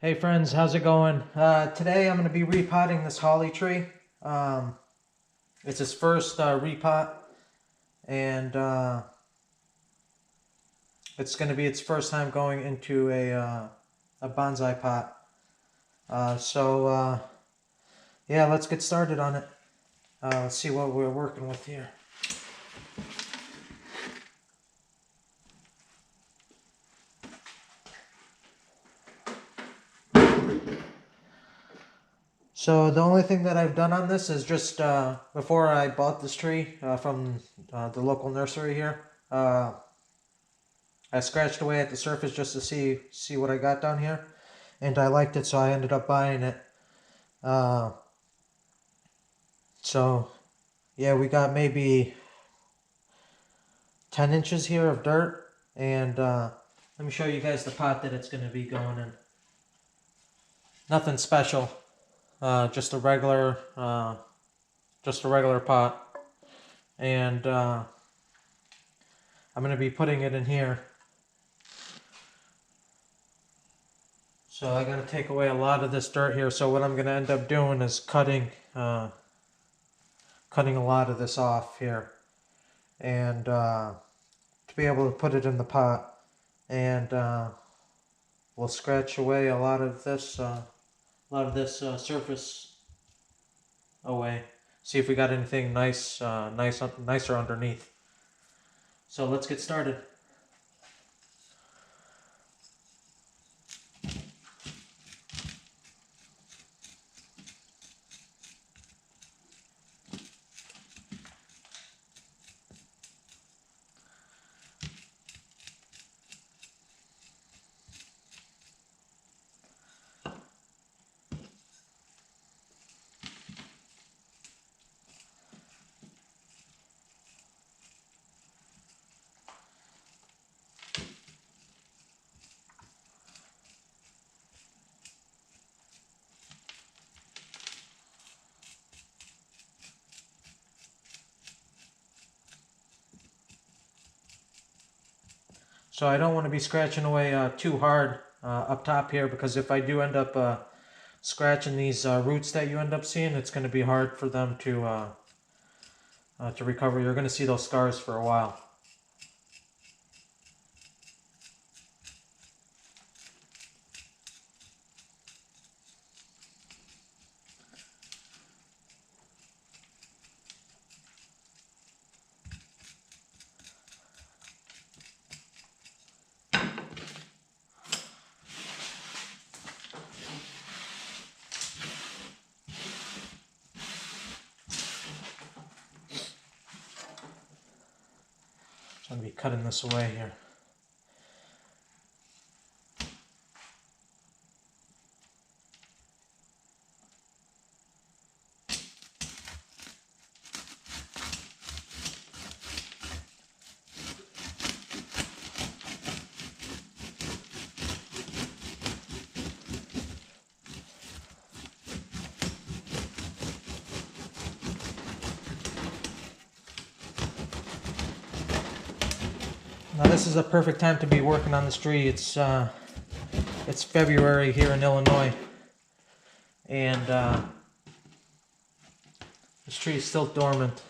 Hey friends, how's it going? Today I'm going to be repotting this holly tree. It's its first repot, and it's going to be its first time going into a bonsai pot. So yeah, let's get started on it. Let's see what we're working with here. So the only thing that I've done on this is just before I bought this tree from the local nursery here, I scratched away at the surface just to see what I got down here, and I liked it, so I ended up buying it. Uh, so yeah, we got maybe 10 inches here of dirt, and let me show you guys the pot that it's going to be going in. Nothing special, just a regular pot, and I'm going to be putting it in here. So I got to take away a lot of this dirt here. So what I'm going to end up doing is cutting a lot of this off here, and to be able to put it in the pot, and we'll scratch away a lot of this surface away. See if we got anything nicer underneath. So let's get started. So I don't want to be scratching away too hard up top here, because if I do end up scratching these roots that you end up seeing, it's going to be hard for them to recover. You're going to see those scars for a while. So I'm going to be cutting this away here. Now this is a perfect time to be working on this tree. It's February here in Illinois, and this tree is still dormant.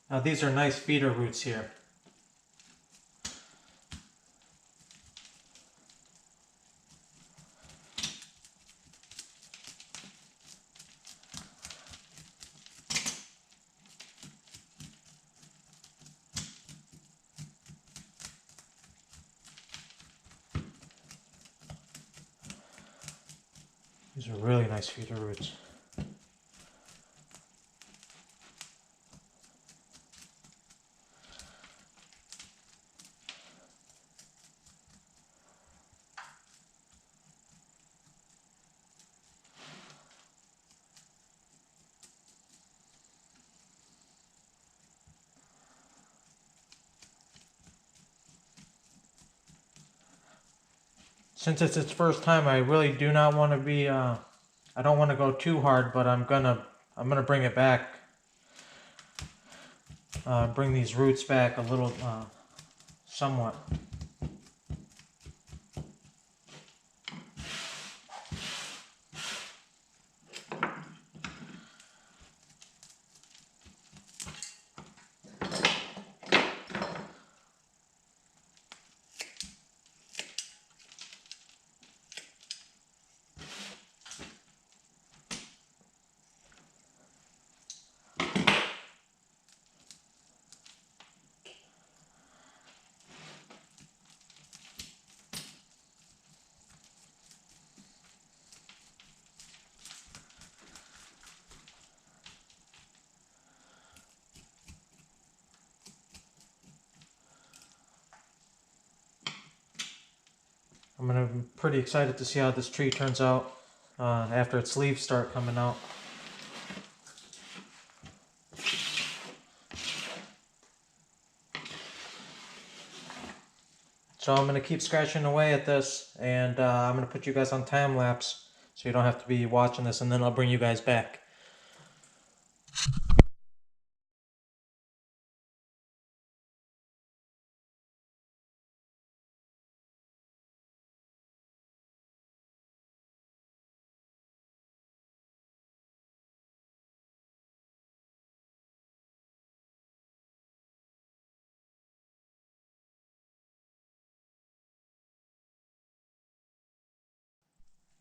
Now these are nice feeder roots here. These are really nice feeder roots. since it's its first time, I really do not want to be, I don't want to go too hard, but I'm gonna bring it back, bring these roots back a little, somewhat. I'm pretty excited to see how this tree turns out after its leaves start coming out. So I'm going to keep scratching away at this, and I'm going to put you guys on time lapse so you don't have to be watching this, and then I'll bring you guys back.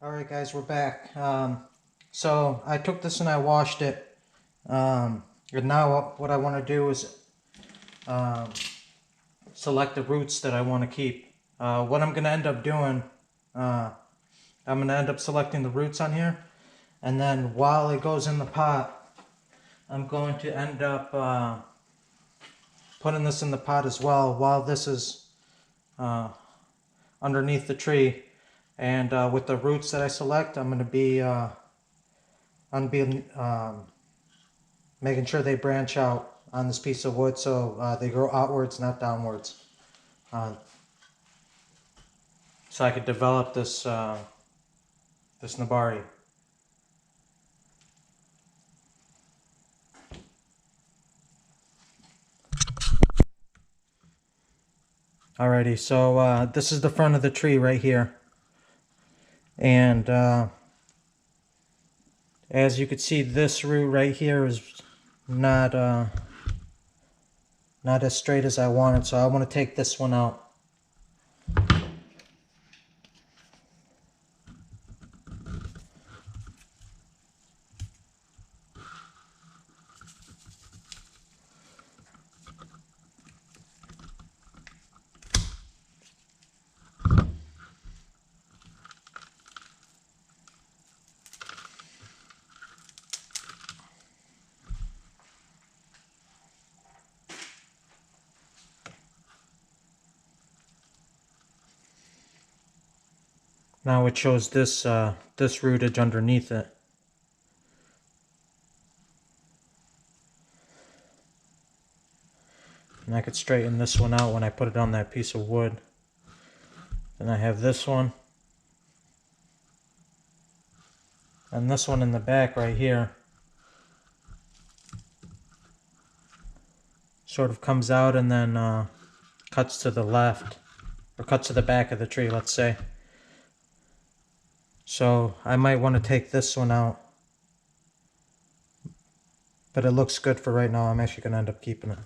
Alright guys, we're back. So I took this and I washed it. And now what I want to do is select the roots that I want to keep. What I'm going to end up doing, I'm going to end up selecting the roots on here. And then while it goes in the pot, I'm going to end up putting this in the pot as well while this is underneath the tree. And with the roots that I select, I'm going to be making sure they branch out on this piece of wood so they grow outwards, not downwards. So I could develop this this nabari. Alrighty, so this is the front of the tree right here. And as you can see, this root right here is not as straight as I wanted, so I want to take this one out. Now it shows this this rootage underneath it. And I could straighten this one out when I put it on that piece of wood. Then I have this one. And this one in the back right here. Sort of comes out and then cuts to the left. Or cuts to the back of the tree, let's say. So I might want to take this one out. But it looks good for right now. I'm actually going to end up keeping it.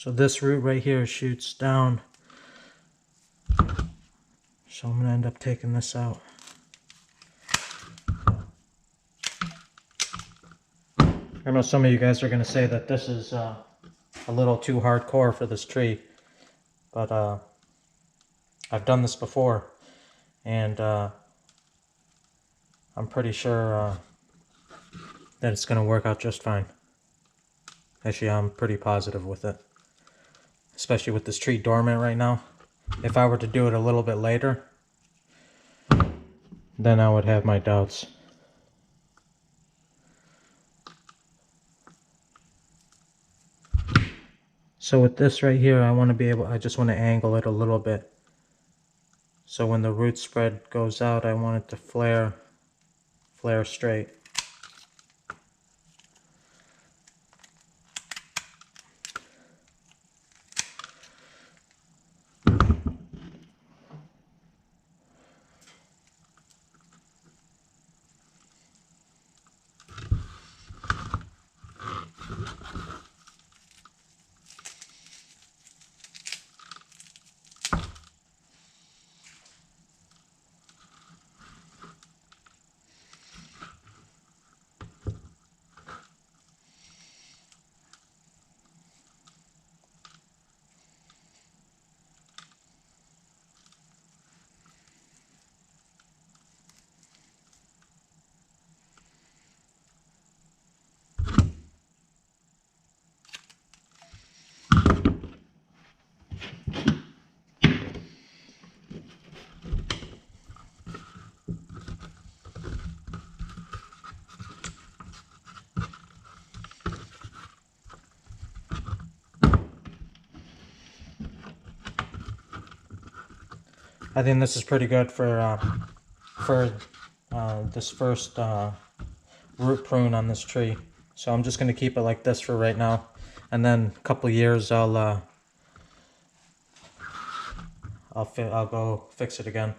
So this root right here shoots down. So I'm going to end up taking this out. I know some of you guys are going to say that this is a little too hardcore for this tree, but I've done this before, and I'm pretty sure that it's going to work out just fine. Actually, I'm pretty positive with it, especially with this tree dormant right now. If I were to do it a little bit later, then I would have my doubts. So with this right here, I just want to angle it a little bit. So when the root spread goes out, I want it to flare straight. I think this is pretty good for this first root prune on this tree. So I'm just going to keep it like this for right now, and then a couple of years I'll go fix it again.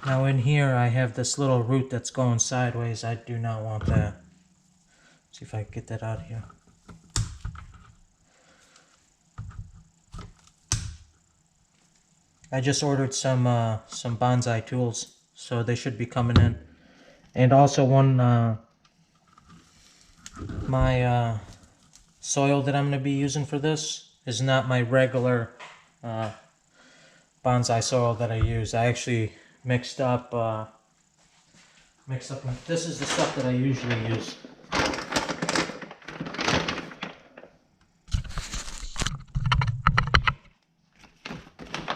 Now in here I have this little root that's going sideways. I do not want that. See if I can get that out of here. I just ordered some bonsai tools, so they should be coming in. And also my soil that I'm going to be using for this is not my regular bonsai soil that I use. I actually mixed up. This is the stuff that I usually use.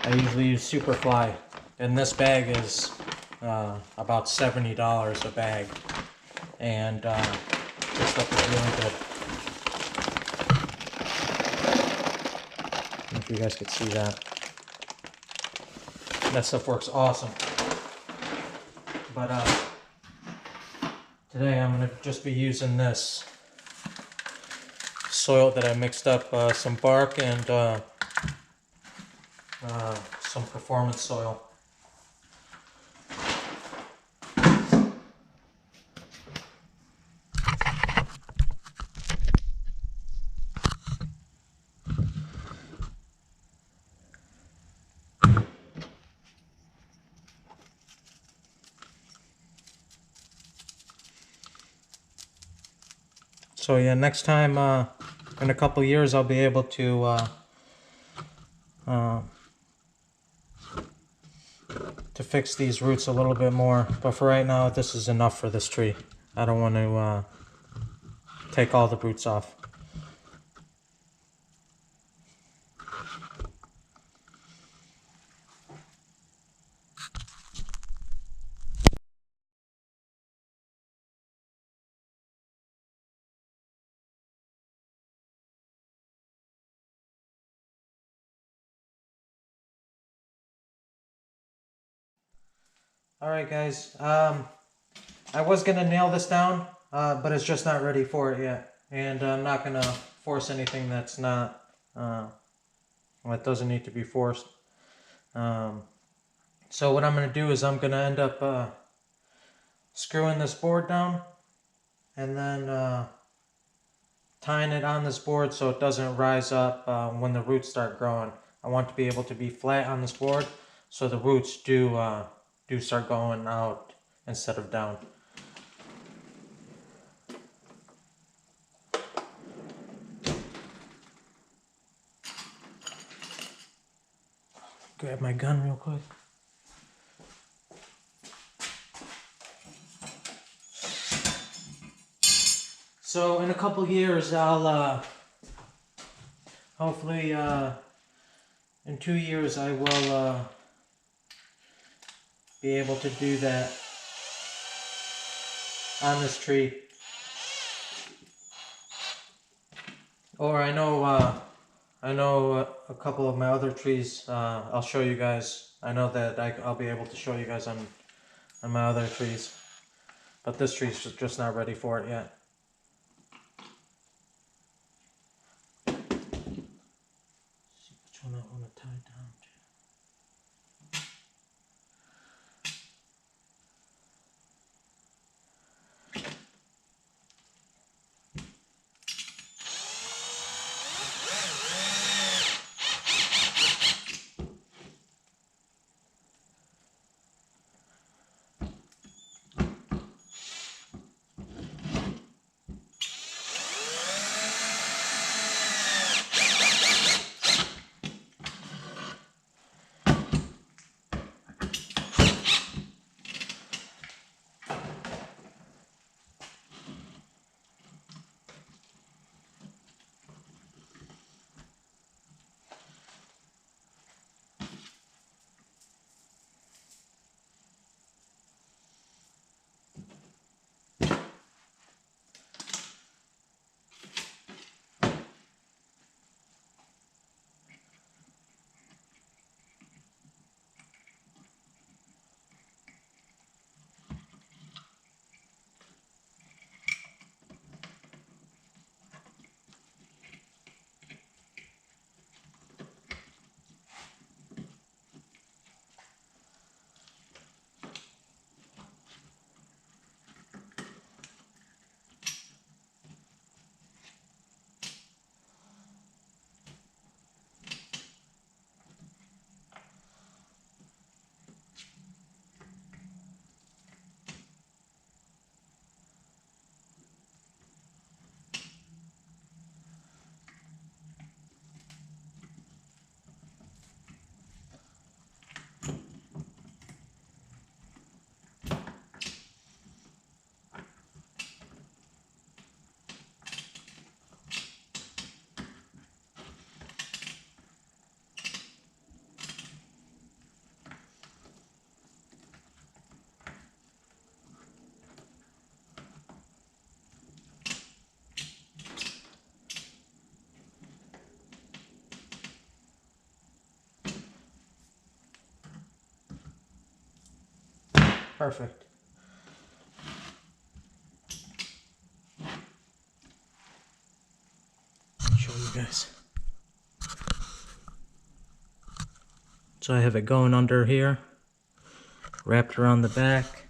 I usually use Superfly, and this bag is about $70 a bag, and this stuff is really good. I don't know if you guys could see that. That stuff works awesome. But today I'm going to just be using this soil that I mixed up, some bark and some performance soil. So yeah, next time in a couple years I'll be able to fix these roots a little bit more, but for right now this is enough for this tree. I don't want to take all the roots off. Alright guys, I was gonna nail this down, but it's just not ready for it yet. And I'm not gonna force anything that's not, that doesn't need to be forced. So what I'm gonna do is I'm gonna end up screwing this board down and then tying it on this board so it doesn't rise up when the roots start growing. I want to be able to be flat on this board so the roots do start going out instead of down. Grab my gun real quick. So in a couple years I'll hopefully in 2 years I will be able to do that on this tree. Or I know a couple of my other trees. I'll show you guys. I know that I'll be able to show you guys on my other trees, but this tree's just not ready for it yet. See which one I want to tie down to. Perfect. I'll show you guys. So I have it going under here, wrapped around the back,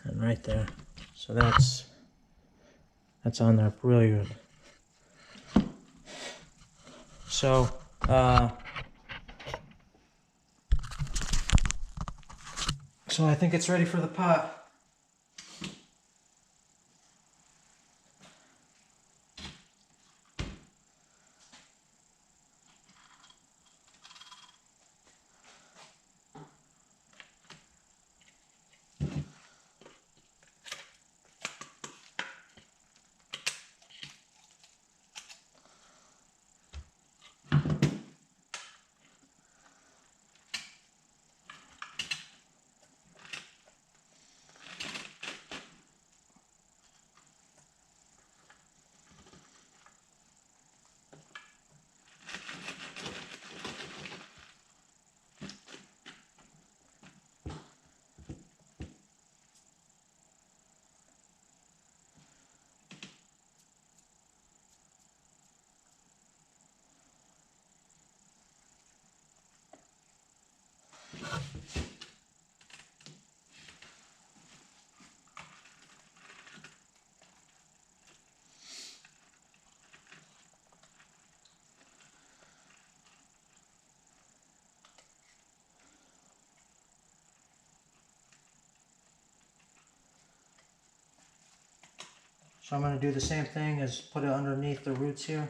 and right there. So that's on there really good. So so I think it's ready for the pot. So I'm going to do the same thing as put it underneath the roots here.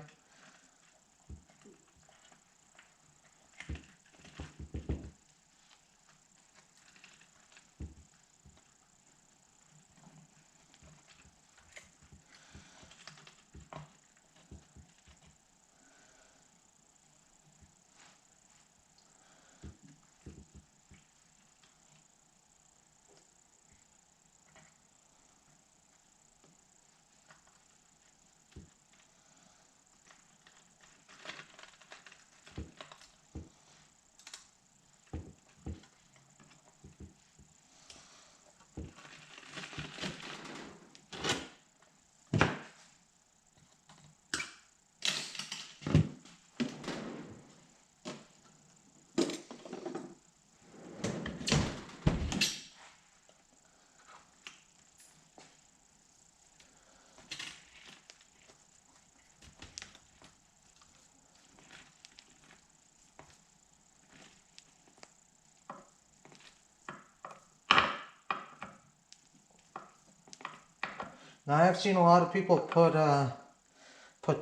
Now I have seen a lot of people put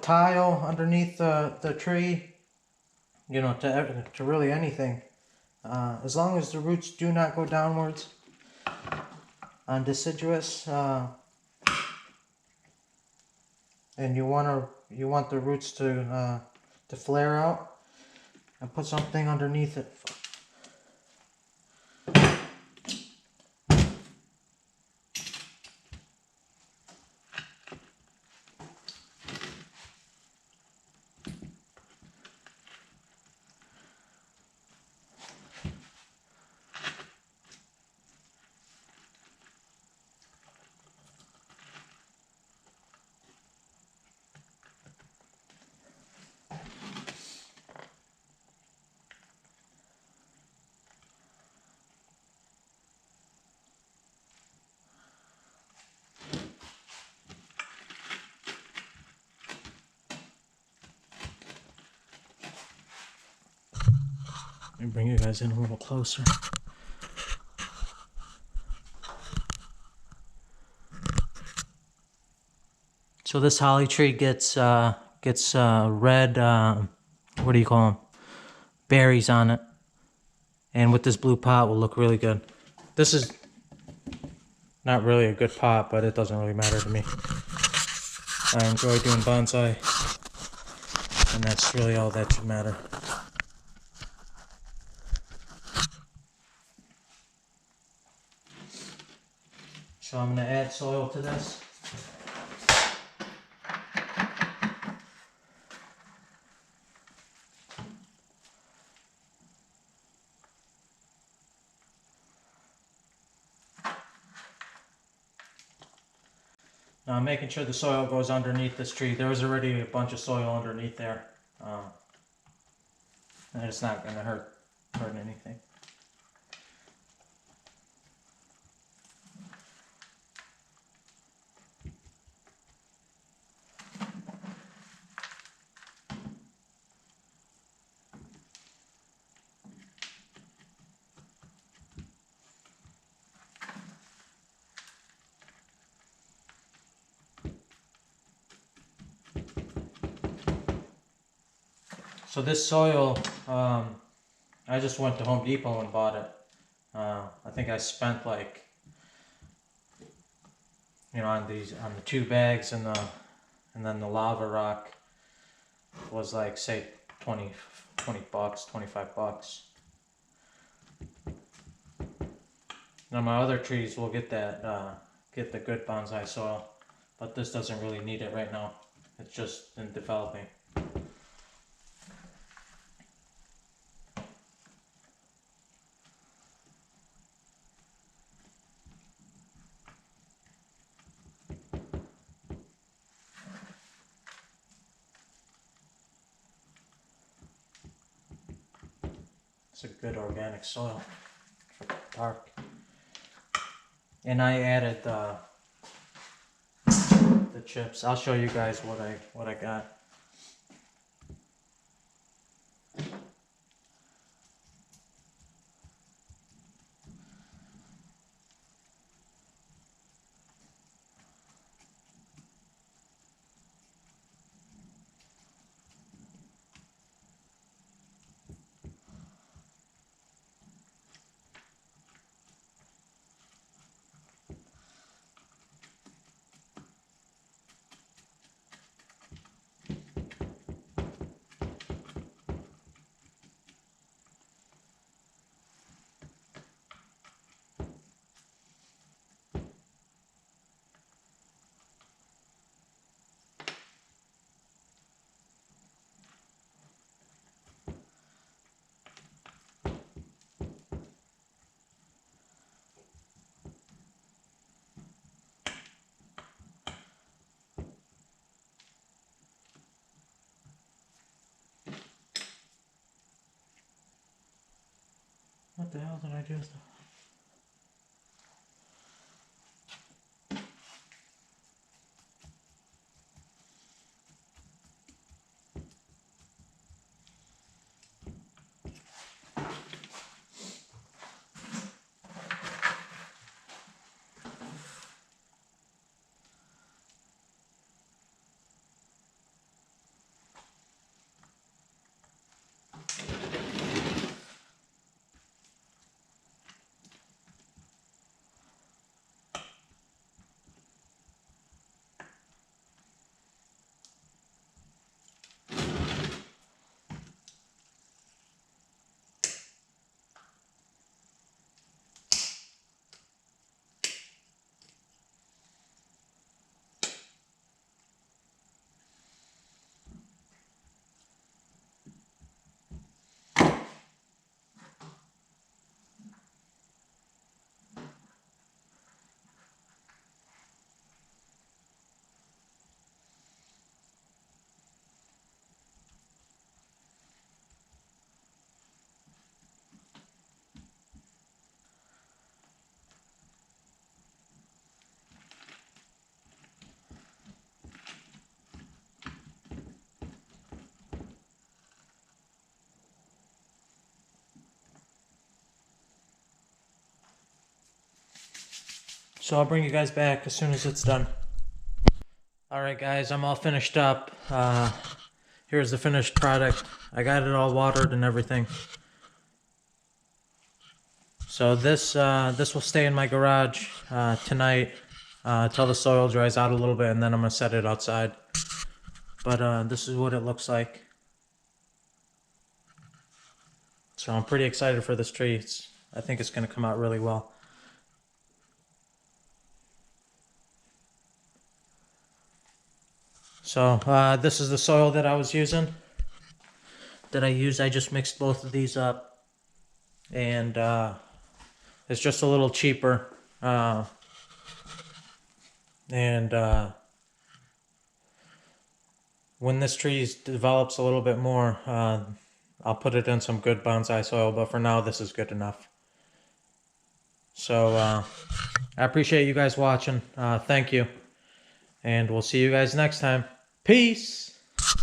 tile underneath the tree, you know, to really anything. As long as the roots do not go downwards on deciduous, and you want the roots to flare out, and put something underneath it. Let me bring you guys in a little closer. So this holly tree gets red, what do you call them? Berries on it. And with this blue pot will look really good. This is not really a good pot, but it doesn't really matter to me. I enjoy doing bonsai, and that's really all that should matter. So I'm going to add soil to this. Now I'm making sure the soil goes underneath this tree. There was already a bunch of soil underneath there. And it's not going to hurt anything. So this soil, I just went to Home Depot and bought it. I think I spent like, you know, on the 2 bags and then the lava rock was like, say, 20 bucks, 25 bucks. Now my other trees will get that, get the good bonsai soil, but this doesn't really need it right now. It's just in developing. It's a good organic soil for dark. And I added the chips. I'll show you guys what I got. What the hell did I do? So I'll bring you guys back as soon as it's done. Alright guys, I'm all finished up. Here's the finished product. I got it all watered and everything. So this will stay in my garage tonight until the soil dries out a little bit, and then I'm going to set it outside. But this is what it looks like. So I'm pretty excited for this tree. I think it's going to come out really well. So this is the soil that I was using. I just mixed both of these up, and it's just a little cheaper. When this tree develops a little bit more, I'll put it in some good bonsai soil, but for now this is good enough. So I appreciate you guys watching. Thank you, and we'll see you guys next time. Peace!